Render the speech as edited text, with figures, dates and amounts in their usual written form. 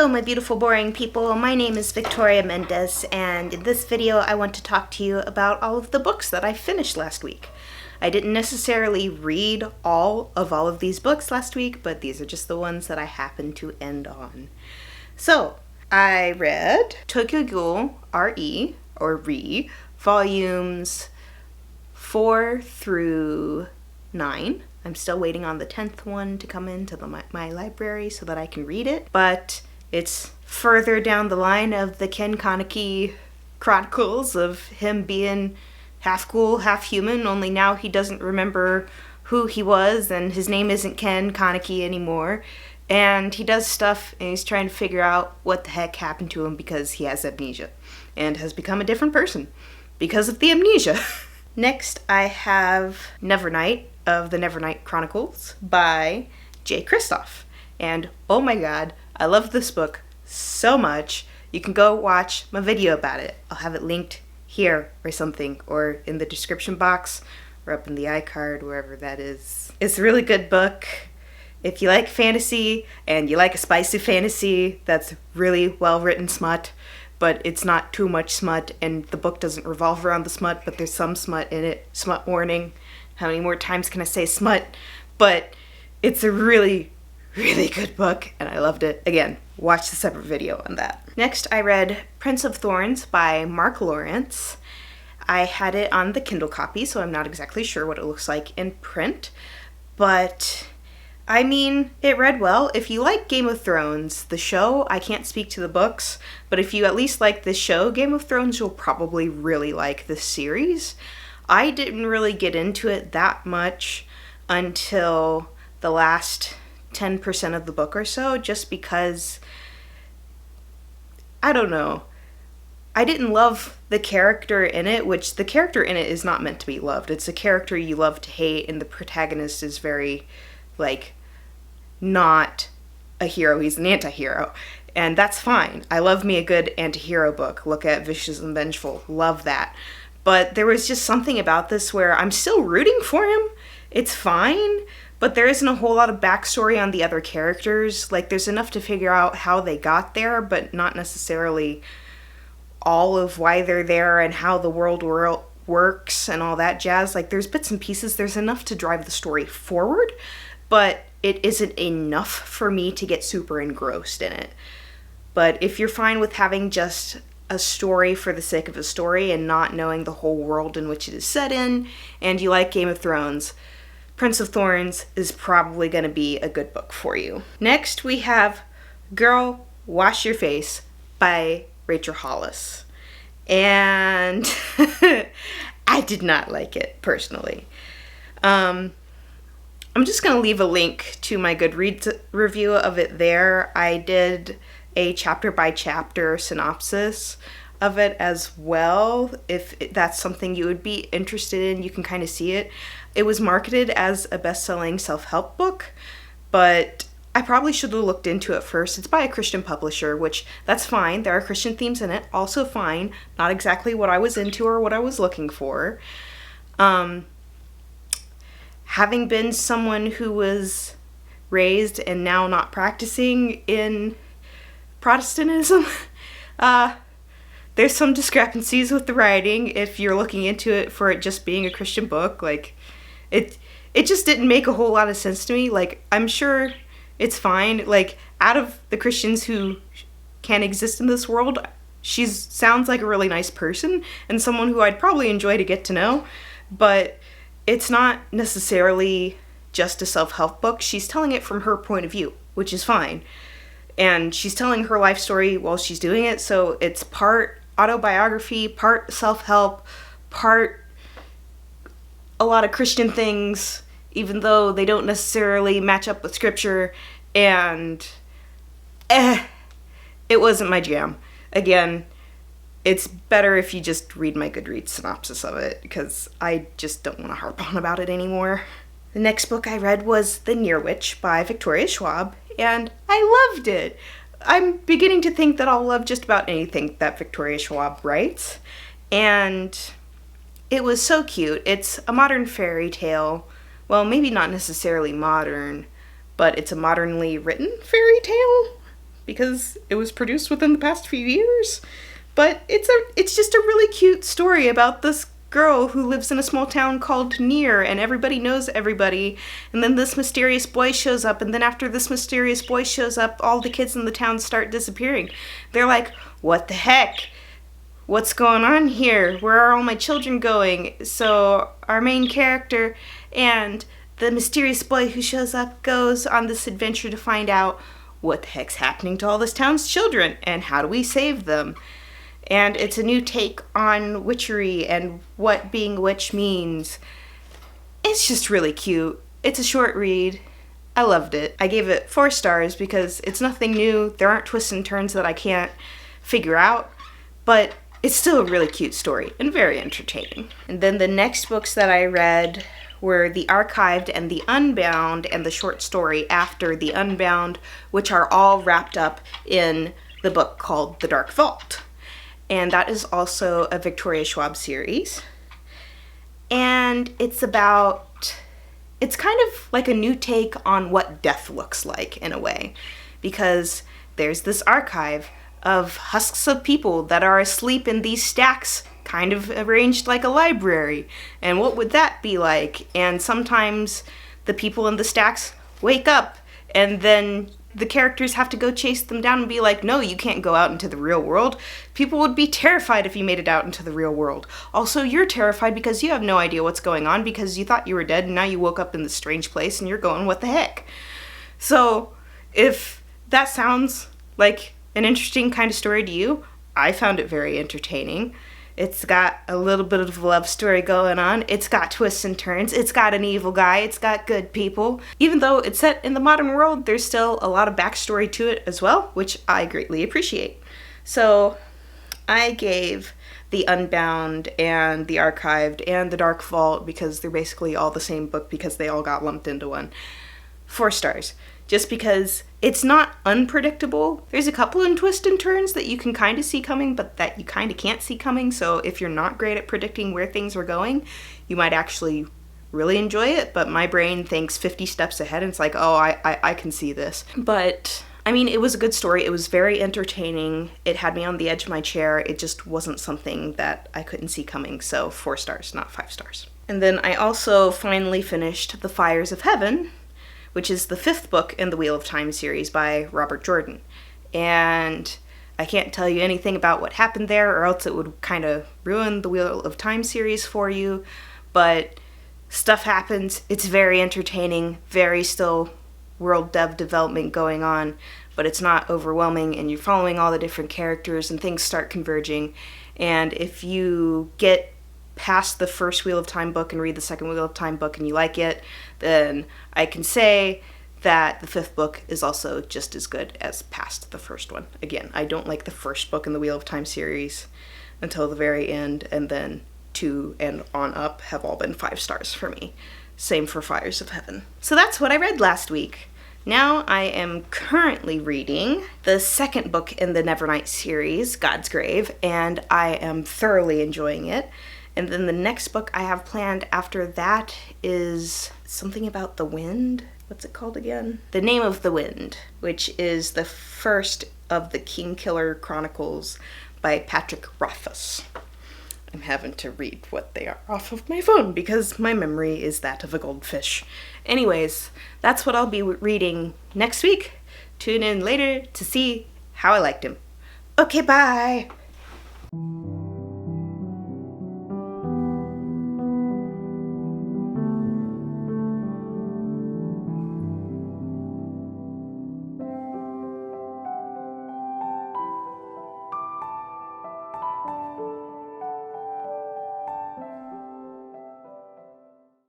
Hello, my beautiful boring people. My name is Victoria Mendez, and in this video I want to talk to you about all of the books that I finished last week. I didn't necessarily read all of these books last week, but these are just the ones that I happened to end on. So, I read Tokyo Ghoul R.E. or Re, volumes 4 through 9. I'm still waiting on the 10th one to come into my library so that I can read it, but it's further down the line of the Ken Kaneki chronicles of him being half ghoul, half human, only now he doesn't remember who he was and his name isn't Ken Kaneki anymore, and he does stuff and he's trying to figure out what the heck happened to him because he has amnesia and has become a different person because of the amnesia. Next, I have Nevernight of the Nevernight Chronicles by J. Kristoff. And oh my god, I love this book so much. You can go watch my video about it. I'll have it linked here or something, or in the description box, or up in the iCard, wherever that is. It's a really good book. If you like fantasy, and you like a spicy fantasy that's really well-written smut, but it's not too much smut, and the book doesn't revolve around the smut, but there's some smut in it. Smut warning. How many more times can I say smut? But it's a really, really good book, and I loved it. Again, watch the separate video on that. Next, I read Prince of Thorns by Mark Lawrence. I had it on the Kindle copy, so I'm not exactly sure what it looks like in print, but I mean, it read well. If you like Game of Thrones, the show, I can't speak to the books, but if you at least like the show, Game of Thrones, you'll probably really like this series. I didn't really get into it that much until the last 10% of the book or so, just because, I don't know, I didn't love the character in it, which the character in it is not meant to be loved. It's a character you love to hate, and the protagonist is very, not a hero, he's an anti-hero, and that's fine. I love me a good anti-hero book. Look at Vicious and Vengeful, love that. But there was just something about this where I'm still rooting for him, it's fine, but there isn't a whole lot of backstory on the other characters. There's enough to figure out how they got there, but not necessarily all of why they're there and how the world works and all that jazz. There's bits and pieces, there's enough to drive the story forward, but it isn't enough for me to get super engrossed in it. But if you're fine with having just a story for the sake of a story and not knowing the whole world in which it is set in, and you like Game of Thrones, Prince of Thorns is probably going to be a good book for you. Next, we have Girl, Wash Your Face by Rachel Hollis. And I did not like it, personally. I'm just going to leave a link to my Goodreads review of it there. I did a chapter-by-chapter synopsis of it as well. If that's something you would be interested in, you can kind of see it. It was marketed as a best-selling self-help book, but I probably should have looked into it first. It's by a Christian publisher, which, that's fine. There are Christian themes in it, also fine. Not exactly what I was into or what I was looking for. Having been someone who was raised and now not practicing in Protestantism, there's some discrepancies with the writing if you're looking into it for it just being a Christian book. It just didn't make a whole lot of sense to me. I'm sure it's fine. Out of the Christians who can exist in this world, she sounds like a really nice person and someone who I'd probably enjoy to get to know, but it's not necessarily just a self-help book. She's telling it from her point of view, which is fine. And she's telling her life story while she's doing it, so it's part autobiography, part self-help, part a lot of Christian things, even though they don't necessarily match up with scripture, and it wasn't my jam. Again, it's better if you just read my Goodreads synopsis of it, because I just don't want to harp on about it anymore. The next book I read was The Near Witch by Victoria Schwab, and I loved it. I'm beginning to think that I'll love just about anything that Victoria Schwab writes, and it was so cute. It's a modern fairy tale. Well, maybe not necessarily modern, but it's a modernly written fairy tale. because it was produced within the past few years. But it's just a really cute story about this girl who lives in a small town called Near, and everybody knows everybody. And then this mysterious boy shows up, and then after this mysterious boy shows up, all the kids in the town start disappearing. They're like, what the heck? What's going on here? Where are all my children going? So our main character and the mysterious boy who shows up goes on this adventure to find out what the heck's happening to all this town's children, and how do we save them? And it's a new take on witchery and what being a witch means. It's just really cute. It's a short read. I loved it. I gave it 4 stars because it's nothing new. There aren't twists and turns that I can't figure out, but it's still a really cute story and very entertaining. And then the next books that I read were The Archived and The Unbound and the short story after The Unbound, which are all wrapped up in the book called The Dark Vault. And that is also a Victoria Schwab series. And it's kind of like a new take on what death looks like in a way, because there's this archive of husks of people that are asleep in these stacks, kind of arranged like a library. And what would that be like? And sometimes the people in the stacks wake up, and then the characters have to go chase them down and be like, no, you can't go out into the real world. People would be terrified if you made it out into the real world. Also, you're terrified because you have no idea what's going on because you thought you were dead and now you woke up in this strange place and you're going, what the heck? So if that sounds like an interesting kind of story to you, I found it very entertaining. It's got a little bit of a love story going on. It's got twists and turns. It's got an evil guy. It's got good people. Even though it's set in the modern world, there's still a lot of backstory to it as well, which I greatly appreciate. So I gave The Unbound and The Archived and The Dark Vault, because they're basically all the same book because they all got lumped into one, 4 stars. Just because it's not unpredictable. There's a couple of twists and turns that you can kind of see coming, but that you kind of can't see coming. So if you're not great at predicting where things are going, you might actually really enjoy it. But my brain thinks 50 steps ahead, and it's like, oh, I can see this. But I mean, it was a good story. It was very entertaining. It had me on the edge of my chair. It just wasn't something that I couldn't see coming. So 4 stars, not 5 stars. And then I also finally finished The Fires of Heaven, which is the 5th book in the Wheel of Time series by Robert Jordan. And I can't tell you anything about what happened there, or else it would kind of ruin the Wheel of Time series for you. But stuff happens. It's very entertaining, very still world development going on, but it's not overwhelming, and you're following all the different characters and things start converging. And if you get past the first Wheel of Time book and read the second Wheel of Time book and you like it, then I can say that the 5th book is also just as good as past the first one. Again, I don't like the first book in the Wheel of Time series until the very end, and then 2 and on up have all been 5 stars for me. Same for Fires of Heaven. So that's what I read last week. Now I am currently reading the 2nd book in the Nevernight series, God's Grave, and I am thoroughly enjoying it. And then the next book I have planned after that is something about the wind. What's it called again? The Name of the Wind, which is the first of the Kingkiller Chronicles by Patrick Rothfuss. I'm having to read what they are off of my phone because my memory is that of a goldfish. Anyways, that's what I'll be reading next week. Tune in later to see how I liked him. Okay, bye!